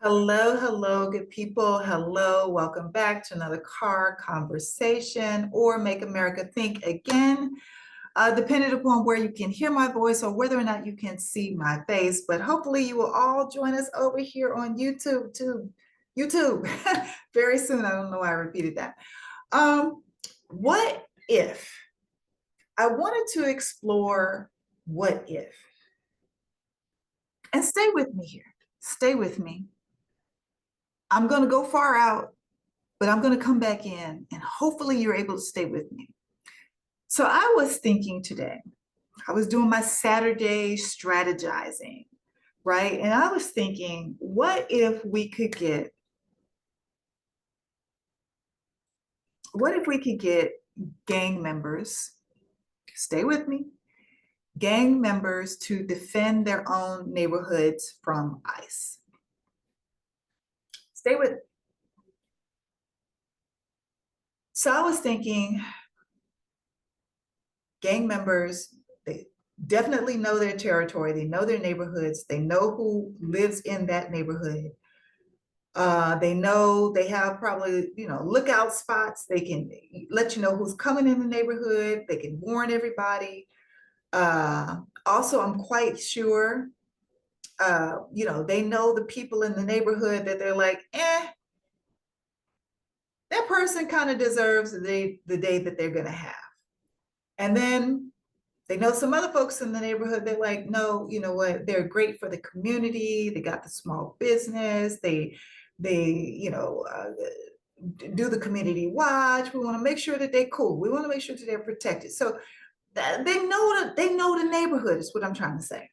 Hello, hello, good people. Hello, welcome back to another car conversation or Make America Think Again, depending upon where you can hear my voice or whether or not you can see my face. But hopefully, you will all join us over here on YouTube very soon. I don't know why I repeated that. What if I wanted to explore what if? And stay with me here. Stay with me. I'm going to go far out, but I'm going to come back in and hopefully you're able to stay with me. So I was thinking today, I was doing my Saturday strategizing, right? And I was thinking, what if we could get gang members, stay with me, gang members to defend their own neighborhoods from ICE? Stay with. So I was thinking, gang members, they definitely know their territory, they know their neighborhoods, they know who lives in that neighborhood. They know they have probably, lookout spots. They can let you know who's coming in the neighborhood. They can warn everybody. Also, I'm quite sure, they know the people in the neighborhood that they're like, that person kind of deserves the day that they're going to have. And then they know some other folks in the neighborhood. They're like, no, you know what? They're great for the community. They got the small business. They do the community watch. We want to make sure that they're cool. We want to make sure that they're protected. So they know the neighborhood is what I'm trying to say.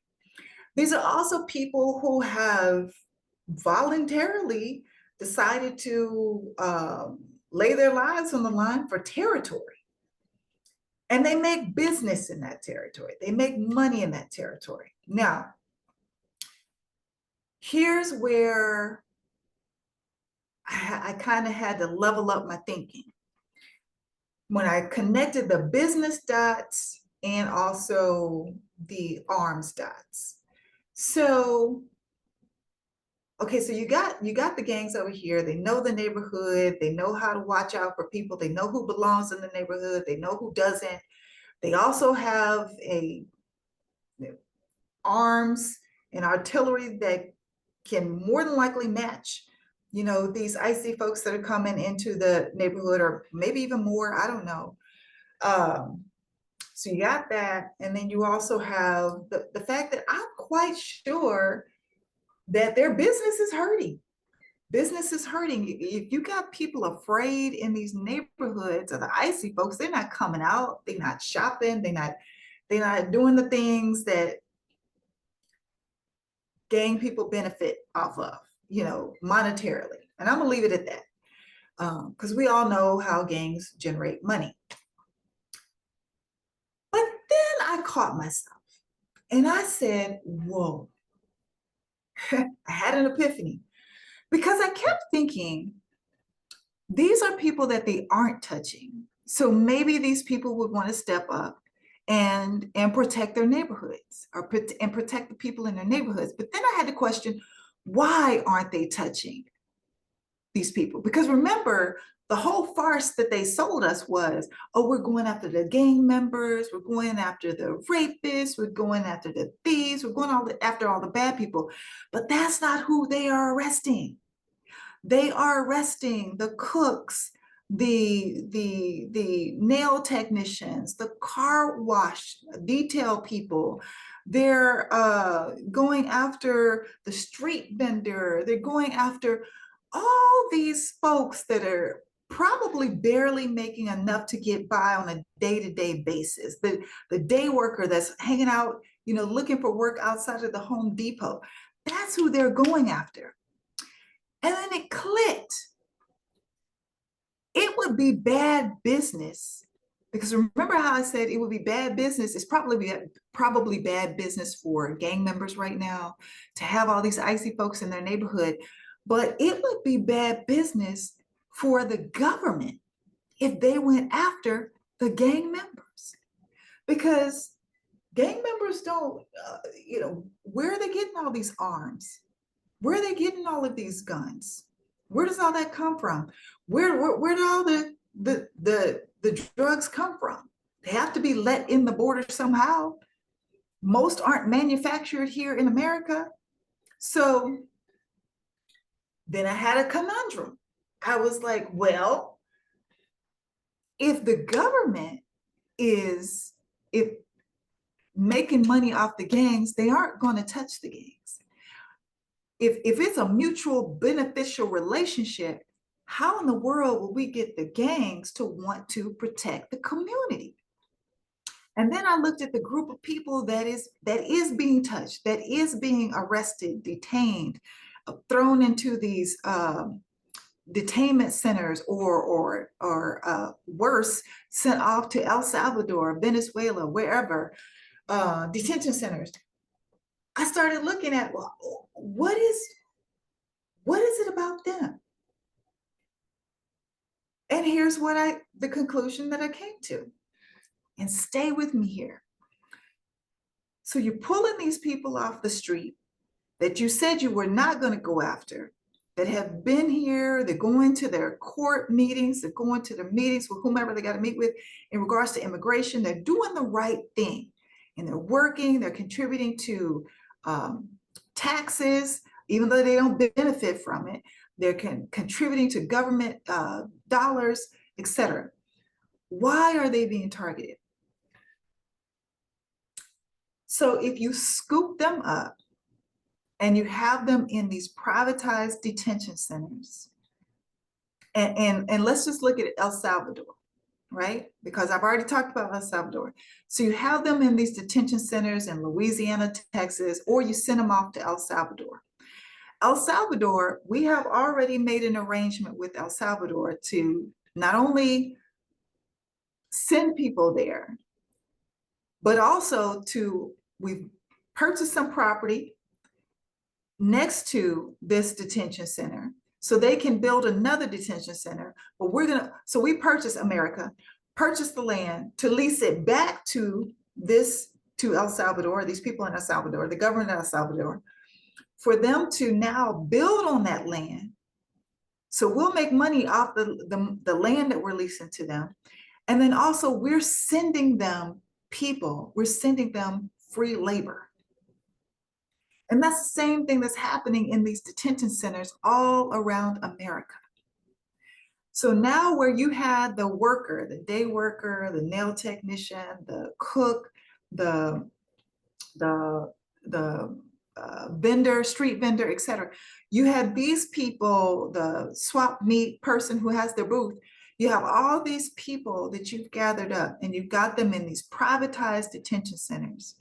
These are also people who have voluntarily decided to lay their lives on the line for territory. And they make business in that territory. They make money in that territory. Now, here's where I kind of had to level up my thinking. When I connected the business dots and also the arms dots. So, okay, so you got the gangs over here. They know the neighborhood. They know how to watch out for people. They know who belongs in the neighborhood. They know who doesn't. They also have arms and artillery that can more than likely match, these icy folks that are coming into the neighborhood, or maybe even more. I don't know. So you got that, and then you also have the fact that I'm quite sure that their business is hurting. Business is hurting. If you got people afraid in these neighborhoods of the icy folks, they're not coming out. They're not shopping. They're not doing the things that gang people benefit off of, monetarily. And I'm gonna leave it at that, because we all know how gangs generate money. But then I caught myself and I said, whoa, I had an epiphany, because I kept thinking, these are people that they aren't touching. So maybe these people would want to step up and protect their neighborhoods, and protect the people in their neighborhoods. But then I had to question, why aren't they touching these people? Because remember, the whole farce that they sold us was, oh, we're going after the gang members, we're going after the rapists, we're going after the thieves, we're going after all the bad people. But that's not who they are arresting. They are arresting the cooks, the nail technicians, the car wash detail people. They're going after the street vendor. They're going after all these folks that are probably barely making enough to get by on a day-to-day basis. The day worker that's hanging out, looking for work outside of the Home Depot. That's who they're going after. And then it clicked. It would be bad business, because remember how I said it would be bad business? It's probably bad business for gang members right now to have all these icy folks in their neighborhood. But it would be bad business for the government if they went after the gang members, because gang members don't, where are they getting all these arms? Where are they getting all of these guns? Where does all that come from? Where do all the drugs come from? They have to be let in the border somehow. Most aren't manufactured here in America. So then I had a conundrum. I was like, well, if the government is if making money off the gangs, they aren't going to touch the gangs. If it's a mutual beneficial relationship, how in the world will we get the gangs to want to protect the community? And then I looked at the group of people that is being touched, that is being arrested, detained, thrown into these detainment centers, or worse, sent off to El Salvador, Venezuela, wherever, detention centers. I started looking at, well, what is it about them? And here's the conclusion that I came to. And stay with me here. So you're pulling these people off the street that you said you were not going to go after, that have been here, they're going to their court meetings, they're going to their meetings with whomever they got to meet with in regards to immigration. They're doing the right thing, and they're working, they're contributing to taxes, even though they don't benefit from it. They're contributing to government dollars, etc. Why are they being targeted? So if you scoop them up and you have them in these privatized detention centers, and let's just look at El Salvador, right? Because I've already talked about El Salvador. So you have them in these detention centers in Louisiana, Texas, or you send them off to El Salvador. El Salvador, we have already made an arrangement with El Salvador to not only send people there, but also we've purchased some property next to this detention center so they can build another detention center. But so we purchased the land to lease it back to El Salvador, these people in El Salvador, the government of El Salvador, for them to now build on that land. So we'll make money off the land that we're leasing to them. And then also we're sending them people, we're sending them free labor. And that's the same thing that's happening in these detention centers all around America. So now where you had the worker, the day worker, the nail technician, the cook, the vendor, street vendor, etc. You had these people, the swap meet person who has their booth. You have all these people that you've gathered up, and you've got them in these privatized detention centers.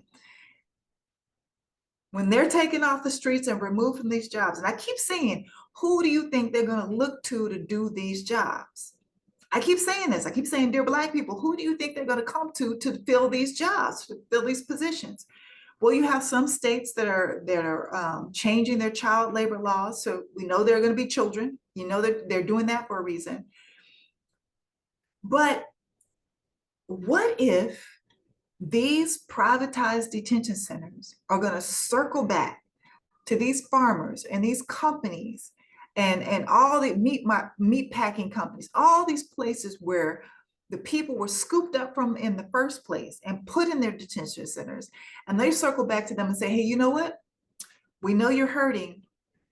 When they're taken off the streets and removed from these jobs, and I keep saying, who do you think they're going to look to do these jobs? I keep saying this. I keep saying, dear Black people, who do you think they're going to come to fill these jobs, to fill these positions? Well, you have some states that are changing their child labor laws. So we know there are going to be children. You know that they're doing that for a reason. But what if these privatized detention centers are going to circle back to these farmers and these companies and all the meat packing companies, all these places where the people were scooped up from in the first place and put in their detention centers, and they circle back to them and say, hey, you know what? We know you're hurting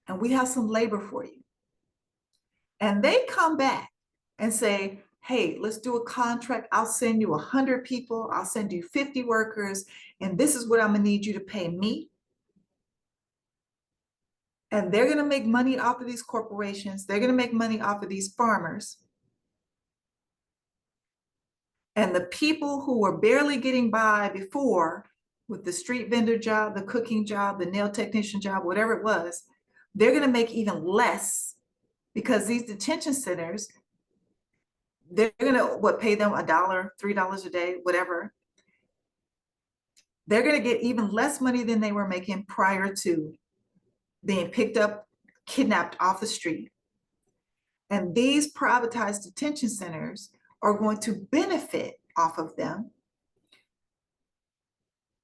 and we have some labor for you. And they come back and say, hey, let's do a contract. I'll send you 100 people. I'll send you 50 workers. And this is what I'm going to need you to pay me. And they're going to make money off of these corporations. They're going to make money off of these farmers. And the people who were barely getting by before with the street vendor job, the cooking job, the nail technician job, whatever it was, they're going to make even less, because these detention centers, they're going to pay them $1, $3 a day, whatever. They're going to get even less money than they were making prior to being picked up, kidnapped off the street. And these privatized detention centers are going to benefit off of them.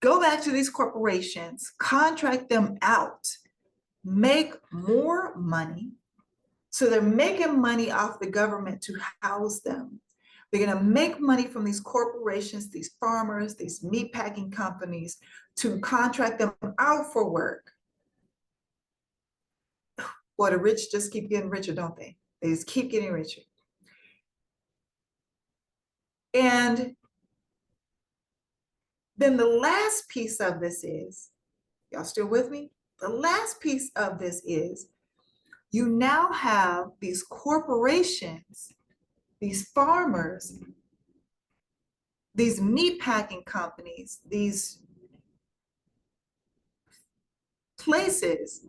Go back to these corporations, contract them out make more money. So they're making money off the government to house them. They're going to make money from these corporations, these farmers, these meatpacking companies to contract them out for work. Boy, the rich just keep getting richer, don't they? They just keep getting richer. And then the last piece of this is, y'all still with me? The last piece of this is you now have these corporations, these farmers, these meatpacking companies, these places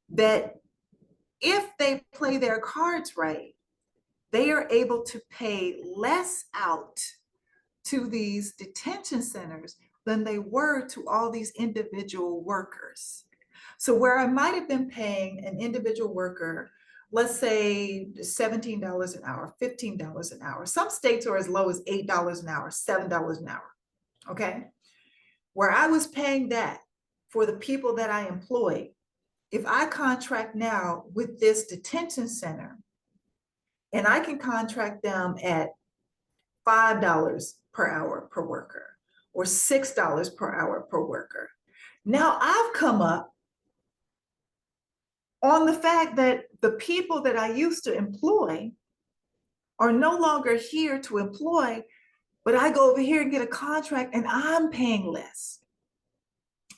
that if they play their cards right, they are able to pay less out to these detention centers than they were to all these individual workers. So where I might have been paying an individual worker, let's say $17 an hour, $15 an hour. Some states are as low as $8 an hour, $7 an hour, okay? Where I was paying that for the people that I employ, if I contract now with this detention center, and I can contract them at $5 per hour per worker or $6 per hour per worker. Now I've come up on the fact that the people that I used to employ are no longer here to employ, but I go over here and get a contract and I'm paying less.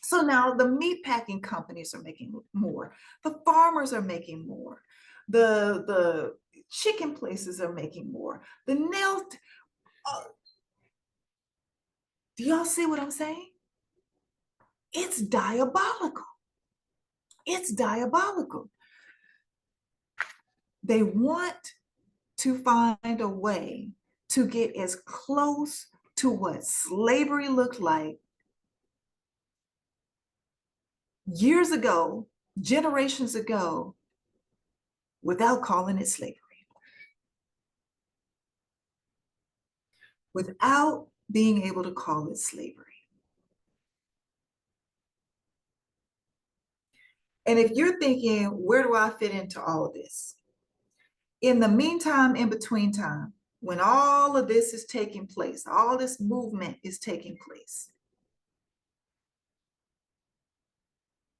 So now the meatpacking companies are making more, the farmers are making more, the chicken places are making more, the nail. Do y'all see what I'm saying? It's diabolical. It's diabolical. They want to find a way to get as close to what slavery looked like years ago, generations ago, without calling it slavery, without being able to call it slavery. And if you're thinking, where do I fit into all of this? In the meantime, in between time, when all of this is taking place, all this movement is taking place,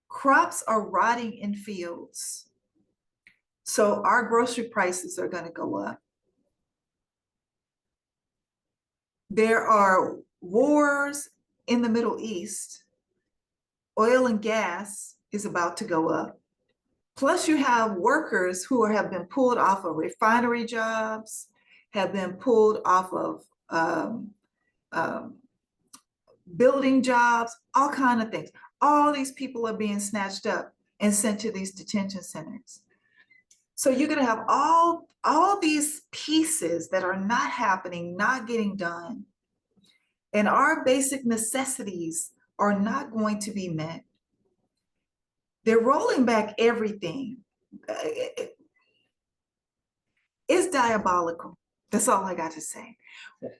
crops are rotting in fields. So our grocery prices are going to go up. There are wars in the Middle East. Oil and gas is about to go up. Plus you have workers who have been pulled off of refinery jobs, have been pulled off of building jobs, all kinds of things. All these people are being snatched up and sent to these detention centers. So you're going to have all these pieces that are not happening, not getting done. And our basic necessities are not going to be met. They're rolling back everything. It's diabolical. That's all I got to say.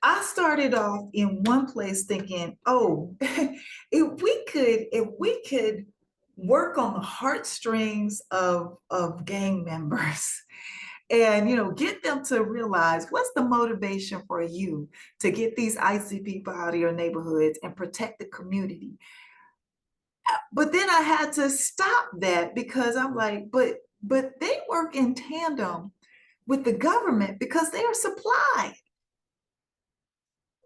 I started off in one place thinking, oh, if we could work on the heartstrings of gang members and get them to realize what's the motivation for you to get these icy people out of your neighborhoods and protect the community. But then I had to stop that because I'm like, but they work in tandem with the government because they are supplied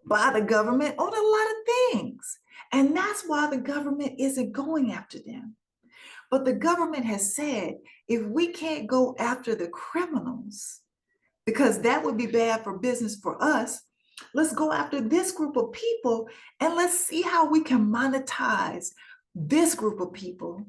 by the government on a lot of things. And that's why the government isn't going after them. But the government has said, if we can't go after the criminals, because that would be bad for business for us, let's go after this group of people and let's see how we can monetize this group of people.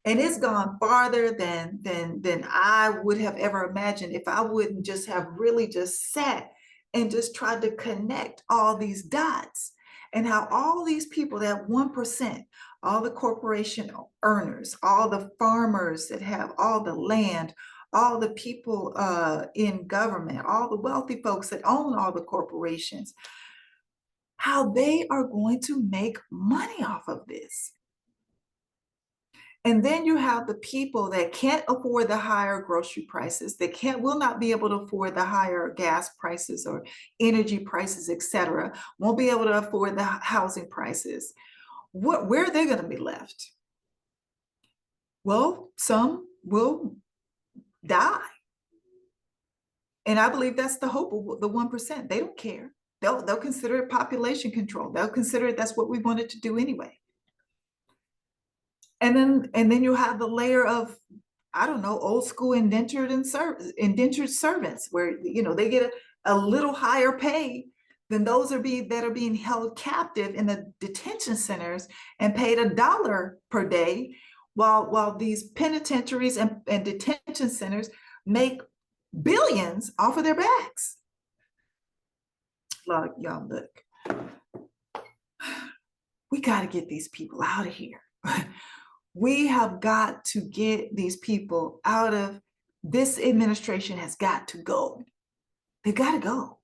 And it's gone farther than I would have ever imagined if I wouldn't just have really just sat and just tried to connect all these dots and how all these people, that 1%, all the corporation earners, all the farmers that have all the land, all the people in government, all the wealthy folks that own all the corporations, how they are going to make money off of this. And then you have the people that can't afford the higher grocery prices, that will not be able to afford the higher gas prices or energy prices, etc., won't be able to afford the housing prices. Where are they going to be left? Well, some will die. And I believe that's the hope of the 1%. They don't care. They'll consider it population control. They'll consider it that's what we wanted to do anyway. And then you have the layer of, I don't know, old school indentured servants, where they get a little higher pay than those that are being held captive in the detention centers and paid $1 per day, while these penitentiaries and detention centers make billions off of their backs. Like, y'all, look, we got to get these people out of here. We have got to get these people out of this administration. Has got to go. They got to go.